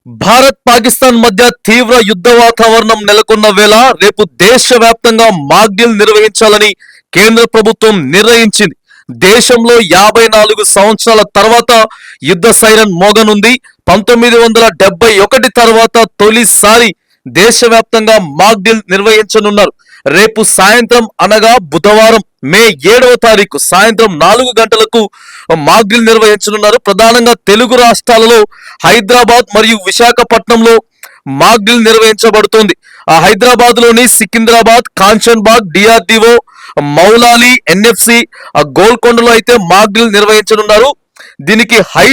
భారత్ పాకిస్తాన్ మధ్య తీవ్ర యుద్ధ వాతావరణం నెలకొన్న వేళ రేపు దేశవ్యాప్తంగా మాక్ డ్రిల్ నిర్వహించాలని కేంద్ర ప్రభుత్వం నిర్ణయించింది. దేశంలో 54 సంవత్సరాల తర్వాత యుద్ధ సైరన్ మోగనుంది. 1971 తర్వాత తొలిసారి దేశవ్యాప్తంగా మాక్ డ్రిల్ నిర్వహించనున్నారు. రేపు సాయంత్రం అనగా బుధవారం మే 7వ తారీఖు సాయంత్రం 4 గంటలకు మాక్ డ్రిల్ నిర్వహించనున్నారు. ప్రధానంగా తెలుగు రాష్ట్రాలలో హైదరాబాద్ మరియు విశాఖపట్నంలో మాక్ డ్రిల్ నిర్వహించబడుతోంది. హైదరాబాద్ లోని సికింద్రాబాద్, కాంచన్బాగ్, డిఆర్డిఓ, మౌలాలి, ఎన్ఎఫ్సి, గోల్కొండలో అయితే మాక్ డ్రిల్ నిర్వహించనున్నారు. దీనికి హై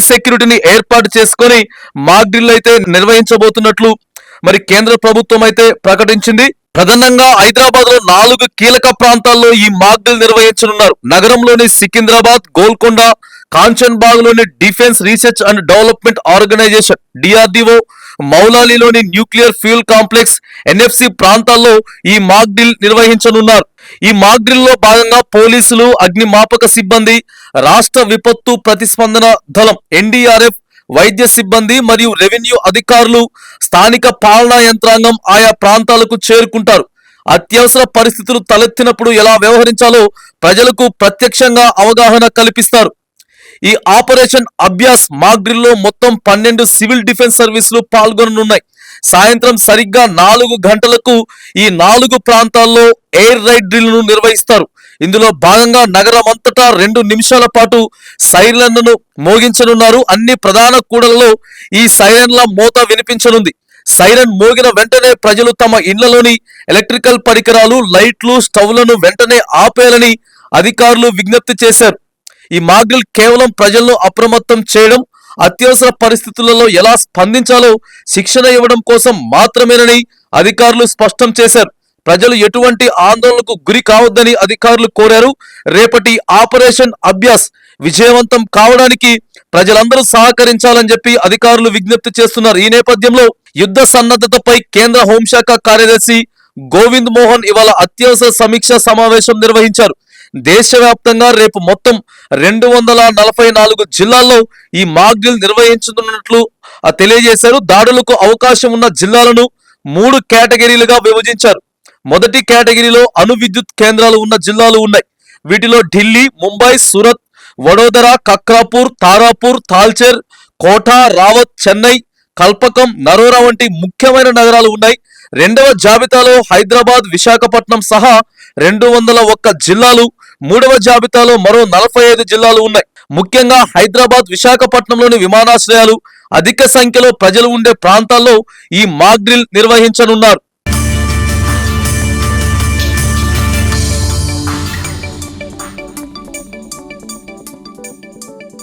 సెక్యూరిటీని ఏర్పాటు చేసుకొని మాక్ డ్రిల్ అయితే నిర్వహించబోతున్నట్లు మరి కేంద్ర ప్రభుత్వం అయితే ప్రకటించింది. ప్రధానంగా హైదరాబాద్ లో 4 కీలక ప్రాంతాల్లో ఈ మాక్ డ్రిల్ నిర్వహించనున్నారు. నగరంలోని సికింద్రాబాద్, గోల్కొండ, కాంచన్బాగ్ లోని defence research and development organization DRDO, మౌలాలిలోని న్యూక్లియర్ ఫ్యూల్ కాంప్లెక్స్, ఎన్ఎఫ్సి ప్రాంతాల్లో ఈ మాక్ డ్రిల్ నిర్వహించనున్నారు. ఈ మాక్ డ్రిల్ లో భాగంగా పోలీసులు, అగ్నిమాపక సిబ్బంది, రాష్ట్ర విపత్తు ప్రతిస్పందన దళం ఎన్డీఆర్ఎఫ్, వైద్య సిబ్బంది మరియు రెవెన్యూ అధికారులు, స్థానిక పాలనా యంత్రాంగం ఆయా ప్రాంతాలకు చేరుకుంటారు. అత్యవసర పరిస్థితులు తలెత్తినప్పుడు ఎలా వ్యవహరించాలో ప్రజలకు ప్రత్యక్షంగా అవగాహన కల్పిస్తారు. ఈ ఆపరేషన్ అభ్యాస్ మాక్ డ్రిల్ లో మొత్తం 12 సివిల్ డిఫెన్స్ సర్వీసులు పాల్గొననున్నాయి. సాయంత్రం సరిగ్గా 4 గంటలకు ఈ 4 ప్రాంతాల్లో ఎయిర్ రైడ్ డ్రిల్ ను నిర్వహిస్తారు. ఇందులో భాగంగా నగరం అంతటా 2 నిమిషాల పాటు సైరన్లను మోగించనున్నారు. అన్ని ప్రధాన కూడలలో ఈ సైరన్ల మోత వినిపించనుంది. సైరన్ మోగిన వెంటనే ప్రజలు తమ ఇళ్లలోని ఎలక్ట్రికల్ పరికరాలు, లైట్లు, స్టవ్లను వెంటనే ఆపేయాలని అధికారులు విజ్ఞప్తి చేశారు. ఈ మాక్ డ్రిల్ కేవలం ప్రజలను అప్రమత్తం చేయడం, అత్యవసర పరిస్థితులలో ఎలా స్పందించాలో శిక్షణ ఇవ్వడం కోసం మాత్రమేనని అధికారులు స్పష్టం చేశారు. ప్రజలు ఎటువంటి ఆందోళనకు గురి కావద్దని అధికారులు కోరారు. రేపటి ఆపరేషన్ అభ్యాస్ విజయవంతం కావడానికి ప్రజలందరూ సహకరించాలని చెప్పి అధికారులు విజ్ఞప్తి చేస్తున్నారు. ఈ నేపథ్యంలో యుద్ధ సన్నద్ధతపై కేంద్ర హోంశాఖ కార్యదర్శి గోవింద్ మోహన్ ఇవాళ అత్యవసర సమీక్ష సమావేశం నిర్వహించారు. దేశవ్యాప్తంగా రేపు మొత్తం 244 జిల్లాల్లో ఈ మాక్ డ్రిల్ నిర్వహించనున్నట్లు తెలియజేశారు. దాడులకు అవకాశం ఉన్న జిల్లాలను 3 కేటగిరీలుగా విభజించారు. మొదటి కేటగిరీలో అణు విద్యుత్ కేంద్రాలు ఉన్న జిల్లాలు ఉన్నాయి. వీటిలో ఢిల్లీ, ముంబై, సూరత్, వడోదర, కక్రాపూర్, తారాపూర్, తాల్చేర్, కోఠా, రావత్, చెన్నై, కల్పకం, నరోరా వంటి ముఖ్యమైన నగరాలు ఉన్నాయి. రెండవ జాబితాలో హైదరాబాద్, విశాఖపట్నం సహా 201 జిల్లాలు, మూడవ జాబితాలో మరో 45 జిల్లాలు ఉన్నాయి. ముఖ్యంగా హైదరాబాద్, విశాఖపట్నంలోని విమానాశ్రయాలు, అధిక సంఖ్యలో ప్రజలు ఉండే ప్రాంతాల్లో ఈ మాక్ డ్రిల్ నిర్వహించనున్నారు.